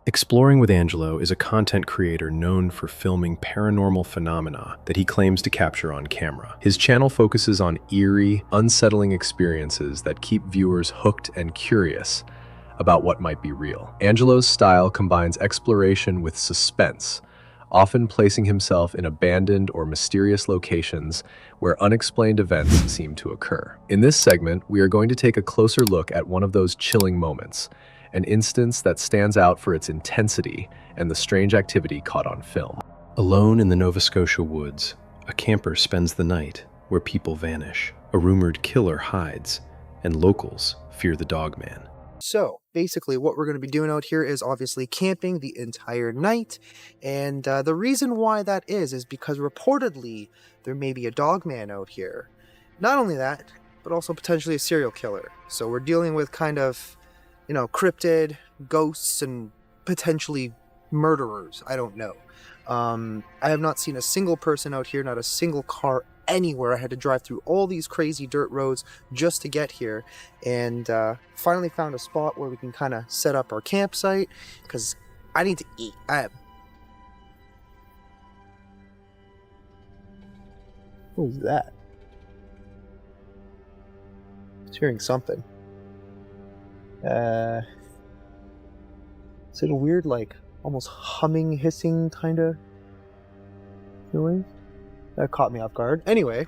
Exploring with Angelo is a content creator known for filming paranormal phenomena that he claims to capture on camera. His channel focuses on eerie, unsettling experiences that keep viewers hooked and curious about what might be real. Angelo's style combines exploration with suspense, often placing himself in abandoned or mysterious locations where unexplained events seem to occur. In this segment, we are going to take a closer look at one of those chilling moments, an instance that stands out for its intensity and the strange activity caught on film. Alone in the Nova Scotia woods, a camper spends the night where people vanish. A rumored killer hides, and locals fear the dogman. So basically what we're going to be doing out here is obviously camping the entire night, and the reason why that is because reportedly there may be a dogman out here. Not only that, but also potentially a serial killer. So we're dealing with kind of, cryptid, ghosts, and potentially murderers. I don't know. I have not seen a single person out here, not a single car anywhere. I had to drive through all these crazy dirt roads just to get here, and finally found a spot where we can kind of set up our campsite because I need to eat. What was that? I was hearing something. Is it a weird, almost humming, hissing kind of noise? That caught me off guard. Anyway.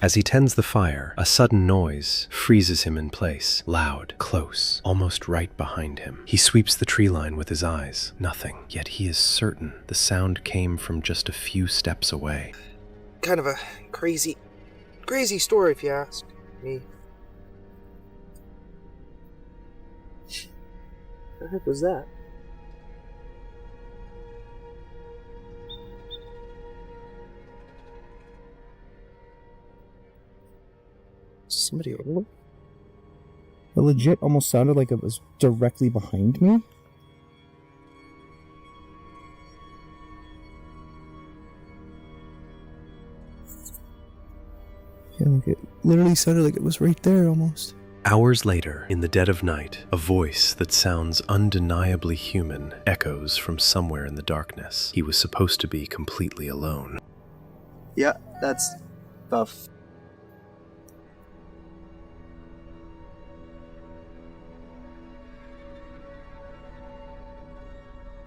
As he tends the fire, a sudden noise freezes him in place, loud, close, almost right behind him. He sweeps the tree line with his eyes. Nothing, yet he is certain the sound came from just a few steps away. Kind of a crazy story if you ask me. What the heck was that? Somebody over there? It legit almost sounded like it was directly behind me. Yeah, it literally sounded like it was right there almost. Hours later, in the dead of night, a voice that sounds undeniably human echoes from somewhere in the darkness. He was supposed to be completely alone. Yeah, that's tough.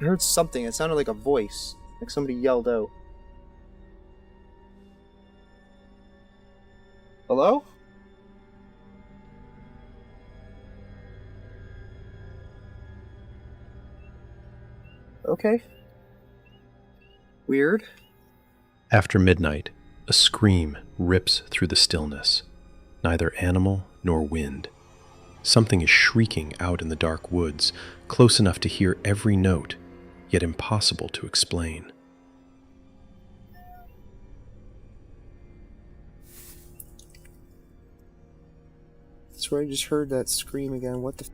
I heard something. It sounded like a voice, like somebody yelled out. Hello? Okay. Weird. After midnight, a scream rips through the stillness. Neither animal nor wind. Something is shrieking out in the dark woods, close enough to hear every note, yet impossible to explain. I swear I just heard that scream again. What the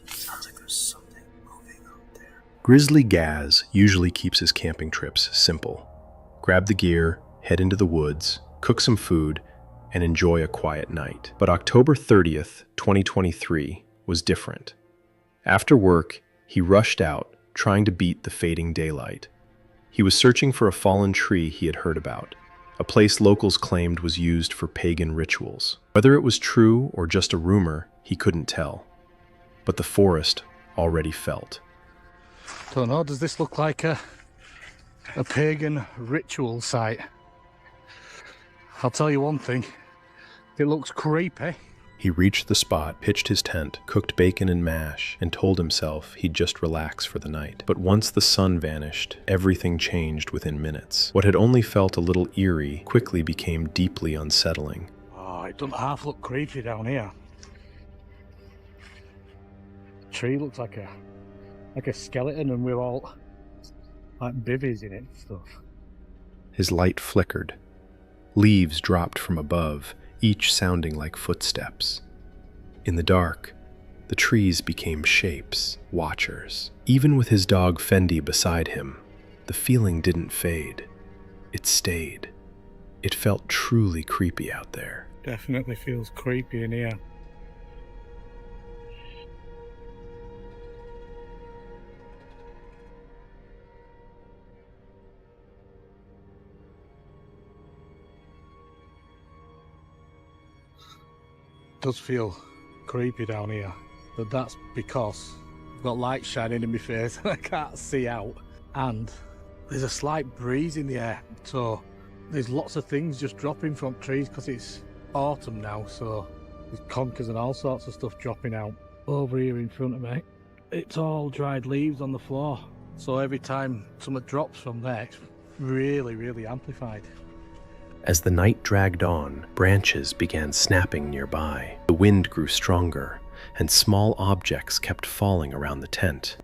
Sounds like there's something moving out there. Grizzly Gaz usually keeps his camping trips simple. Grab the gear, head into the woods, cook some food, and enjoy a quiet night. But October 30th, 2023 was different. After work, he rushed out, trying to beat the fading daylight. He was searching for a fallen tree he had heard about, a place locals claimed was used for pagan rituals. Whether it was true or just a rumor, he couldn't tell. But the forest already felt. Don't know, does this look like a pagan ritual site? I'll tell you one thing, it looks creepy. He reached the spot, pitched his tent, cooked bacon and mash, and told himself he'd just relax for the night. But once the sun vanished, everything changed within minutes. What had only felt a little eerie quickly became deeply unsettling. Oh, it doesn't half look creepy down here. The tree looks like a skeleton, and we're all like bivvies in it and stuff. His light flickered. Leaves dropped from above, each sounding like footsteps. In the dark, the trees became shapes, watchers. Even with his dog Fendi beside him, the feeling didn't fade. It stayed. It felt truly creepy out there. Definitely feels creepy in here. It does feel creepy down here, but that's because I've got light shining in my face and I can't see out, and there's a slight breeze in the air, so there's lots of things just dropping from trees because it's autumn now, so there's conkers and all sorts of stuff dropping out. Over here in front of me, it's all dried leaves on the floor, so every time something drops from there, it's really amplified. As the night dragged on, branches began snapping nearby. The wind grew stronger, and small objects kept falling around the tent.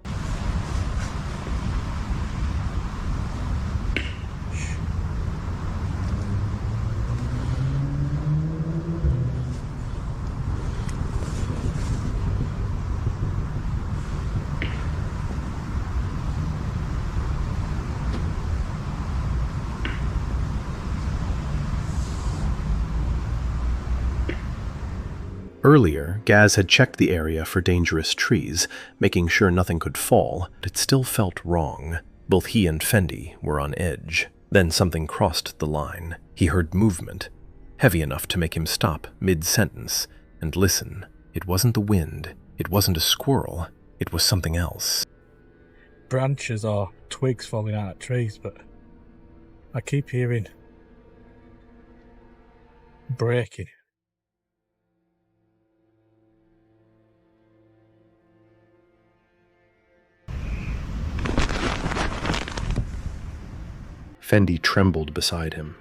Earlier, Gaz had checked the area for dangerous trees, making sure nothing could fall, but it still felt wrong. Both he and Fendi were on edge. Then something crossed the line. He heard movement, heavy enough to make him stop mid-sentence and listen. It wasn't the wind. It wasn't a squirrel. It was something else. Branches or twigs falling out of trees, but I keep hearing breaking. Fendi trembled beside him.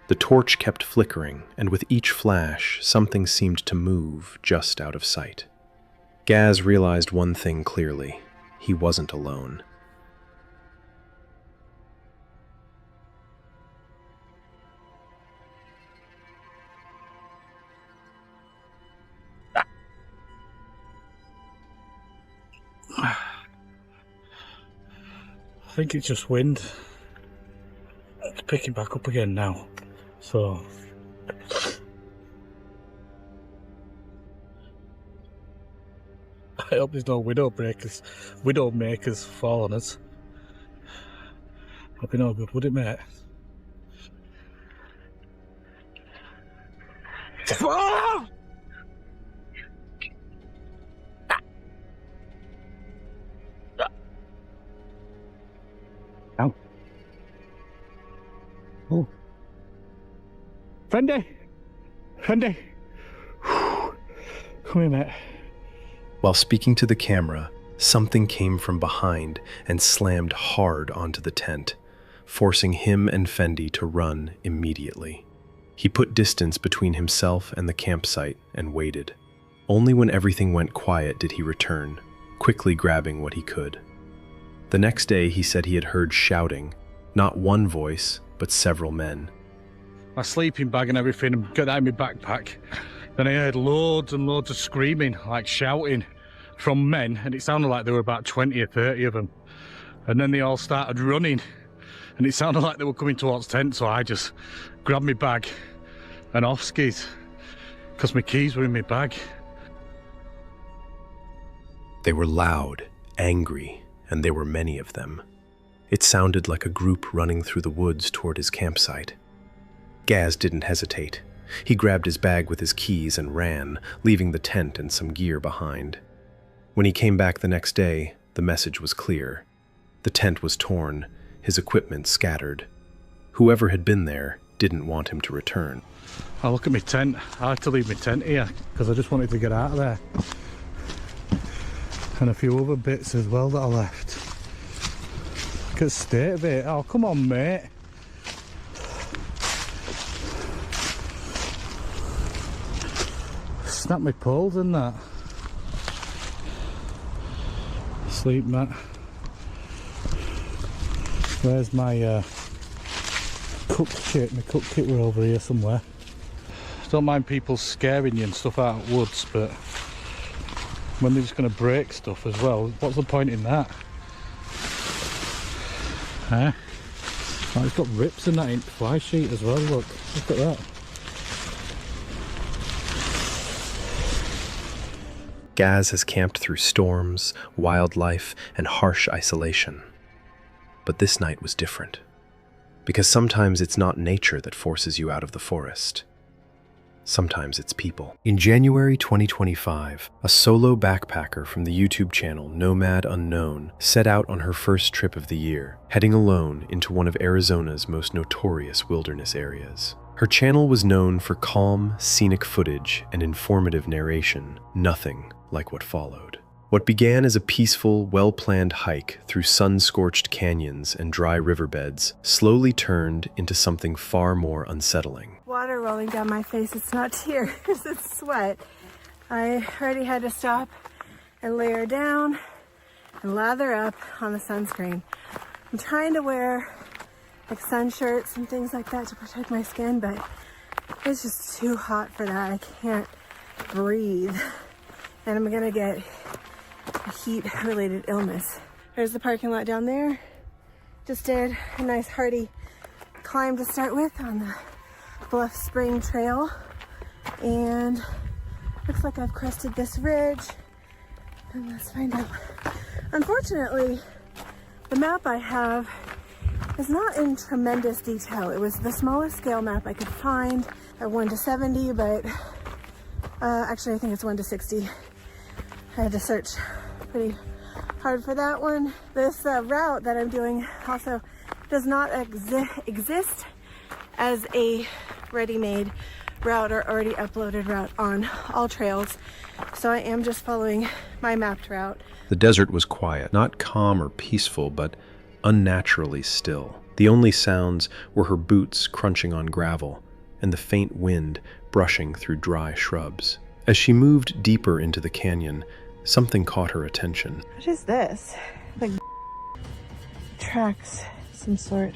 The torch kept flickering, and with each flash, something seemed to move just out of sight. Gaz realized one thing clearly. He wasn't alone. I think it's just wind. It's picking back up again now, so I hope there's no widow makers fall on us. That'd be no good, would it, mate? Ow. Oh. Fendi! Fendi! Come here, mate. While speaking to the camera, something came from behind and slammed hard onto the tent, forcing him and Fendi to run immediately. He put distance between himself and the campsite and waited. Only when everything went quiet did he return, quickly grabbing what he could. The next day, he said he had heard shouting, not one voice, but several men. My sleeping bag and everything, and got that in my backpack. Then I heard loads and loads of screaming, like shouting, from men, and it sounded like there were about 20 or 30 of them. And then they all started running, and it sounded like they were coming towards tent, so I just grabbed my bag and off skis, because my keys were in my bag. They were loud, angry, and there were many of them. It sounded like a group running through the woods toward his campsite. Gaz didn't hesitate. He grabbed his bag with his keys and ran, leaving the tent and some gear behind. When he came back the next day, the message was clear. The tent was torn, his equipment scattered. Whoever had been there didn't want him to return. I look at my tent. I had to leave my tent here because I just wanted to get out of there. And a few other bits as well that I left. Look at the state of it. Oh, come on, mate. Snap my poles and that. Sleep mat. Where's my cook kit? My cook kit were over here somewhere. Don't mind people scaring you and stuff out of woods, but when they're just going to break stuff as well, what's the point in that? Huh? Oh, it's got rips in that fly sheet as well, look at that. Gaz has camped through storms, wildlife, and harsh isolation. But this night was different. Because sometimes it's not nature that forces you out of the forest. Sometimes it's people. In January 2025, a solo backpacker from the YouTube channel Nomad Unknown set out on her first trip of the year, heading alone into one of Arizona's most notorious wilderness areas. Her channel was known for calm, scenic footage and informative narration, nothing like what followed. What began as a peaceful, well-planned hike through sun-scorched canyons and dry riverbeds slowly turned into something far more unsettling. Water rolling down my face. It's not tears, it's sweat. I already had to stop and layer down and lather up on the sunscreen. I'm trying to wear like sun shirts and things like that to protect my skin, but it's just too hot for that. I can't breathe and I'm gonna get a heat-related illness. There's the parking lot down there. Just did a nice hearty climb to start with on the Bluff Spring Trail, and looks like I've crested this ridge, and let's find out. Unfortunately, the map I have is not in tremendous detail. It was the smallest scale map I could find at 1 to 70, but actually I think it's 1 to 60. I had to search pretty hard for that one. This route that I'm doing also does not exist as a ready-made route or already uploaded route on all trails. So I am just following my mapped route. The desert was quiet, not calm or peaceful, but unnaturally still. The only sounds were her boots crunching on gravel and the faint wind brushing through dry shrubs. As she moved deeper into the canyon, something caught her attention. What is this? Like tracks, some sort.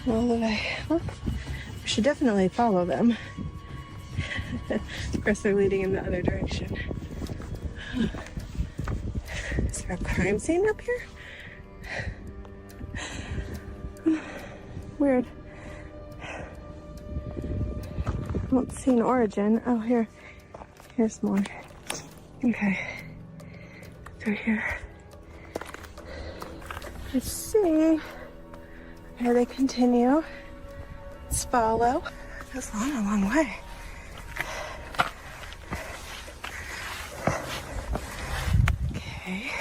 All the way. Well, we should definitely follow them. Of course, they're leading in the other direction. Is there a crime scene up here? Weird. I don't see an origin. Oh, here's more. Okay. Through here. Let's see. Here they continue. Let's follow. That's a long way. Okay.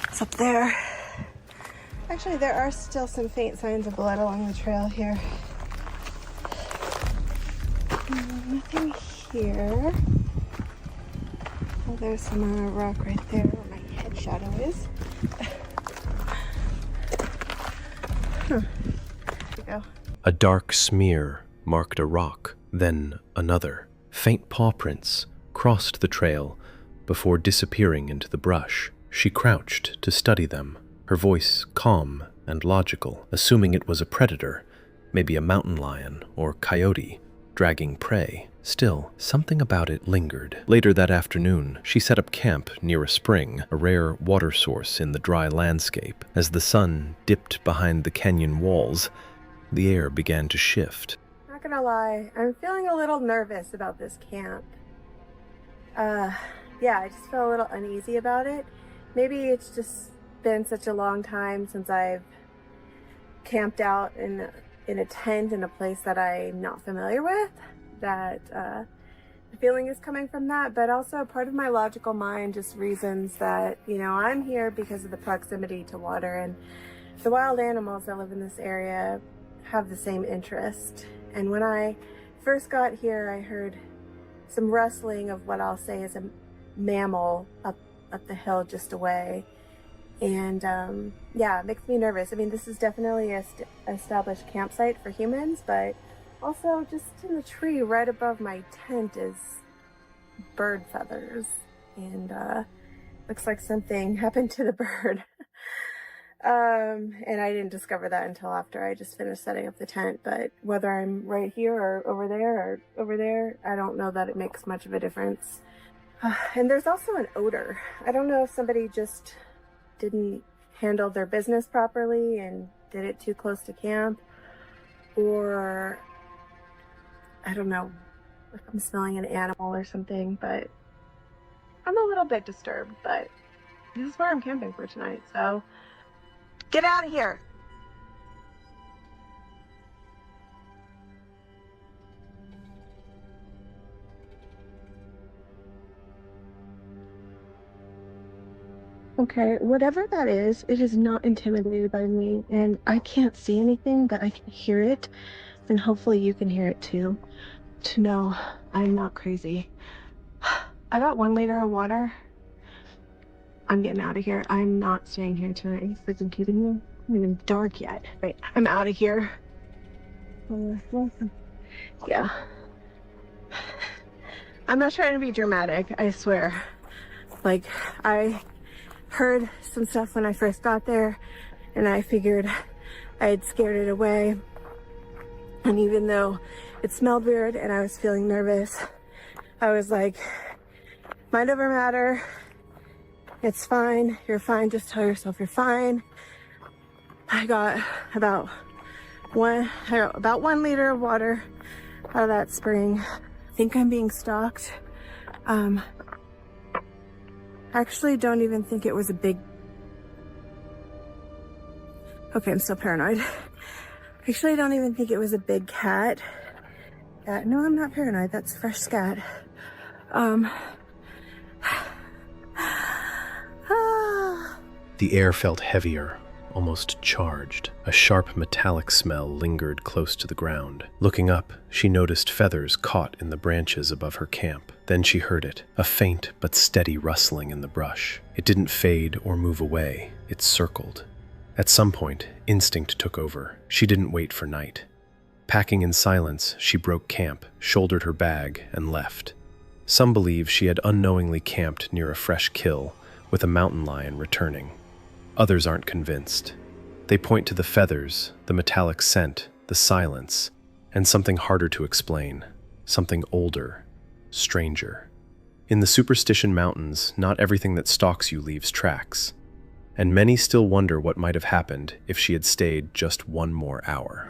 It's up there. Actually, there are still some faint signs of blood along the trail here. Nothing here. Oh, there's some rock right there where my head shadow is. There we go. A dark smear marked a rock, then another. Faint paw prints crossed the trail before disappearing into the brush. She crouched to study them, her voice calm and logical, assuming it was a predator, maybe a mountain lion or coyote, dragging prey. Still, something about it lingered. Later that afternoon, she set up camp near a spring, a rare water source in the dry landscape. As the sun dipped behind the canyon walls, the air began to shift. Not gonna lie, I'm feeling a little nervous about this camp. Yeah, I just feel a little uneasy about it. Maybe it's just been such a long time since I've camped out in a tent in a place that I'm not familiar with, that the feeling is coming from that. But also part of my logical mind just reasons that, you know, I'm here because of the proximity to water, and the wild animals that live in this area have the same interest. And when I first got here, I heard some rustling of what I'll say is a mammal up the hill just away. And yeah, it makes me nervous. I mean, this is definitely a established campsite for humans, but also just in the tree right above my tent is bird feathers. And looks like something happened to the bird. And I didn't discover that until after I just finished setting up the tent. But whether I'm right here or over there, I don't know that it makes much of a difference. And there's also an odor. I don't know if somebody just didn't handle their business properly and did it too close to camp, or I don't know if I'm smelling an animal or something, but I'm a little bit disturbed. But this is where I'm camping for tonight, so get out of here. Okay, whatever that is, it is not intimidated by me, and I can't see anything, but I can hear it, and hopefully you can hear it too, to know I'm not crazy. I got 1 liter of water. I'm getting out of here. I'm not staying here tonight. Are you freaking kidding me? It's not even dark yet. Right, I'm out of here. Yeah. I'm not trying to be dramatic, I swear. Like, I heard some stuff when I first got there, and I figured I had scared it away. And even though it smelled weird and I was feeling nervous, I was like, mind over matter. It's fine. You're fine. Just tell yourself you're fine. I got about 1 liter of water out of that spring. I think I'm being stalked. Actually don't even think it was a big... Okay, I'm still paranoid. Actually, I don't even think it was a big cat. No, I'm not paranoid. That's fresh scat. The air felt heavier, almost charged. A sharp metallic smell lingered close to the ground. Looking up, she noticed feathers caught in the branches above her camp. Then she heard it, a faint but steady rustling in the brush. It didn't fade or move away, it circled. At some point, instinct took over. She didn't wait for night. Packing in silence, she broke camp, shouldered her bag, and left. Some believe she had unknowingly camped near a fresh kill, with a mountain lion returning. Others aren't convinced. They point to the feathers, the metallic scent, the silence, and something harder to explain, something older, stranger. In the Superstition Mountains, not everything that stalks you leaves tracks, and many still wonder what might have happened if she had stayed just 1 more hour.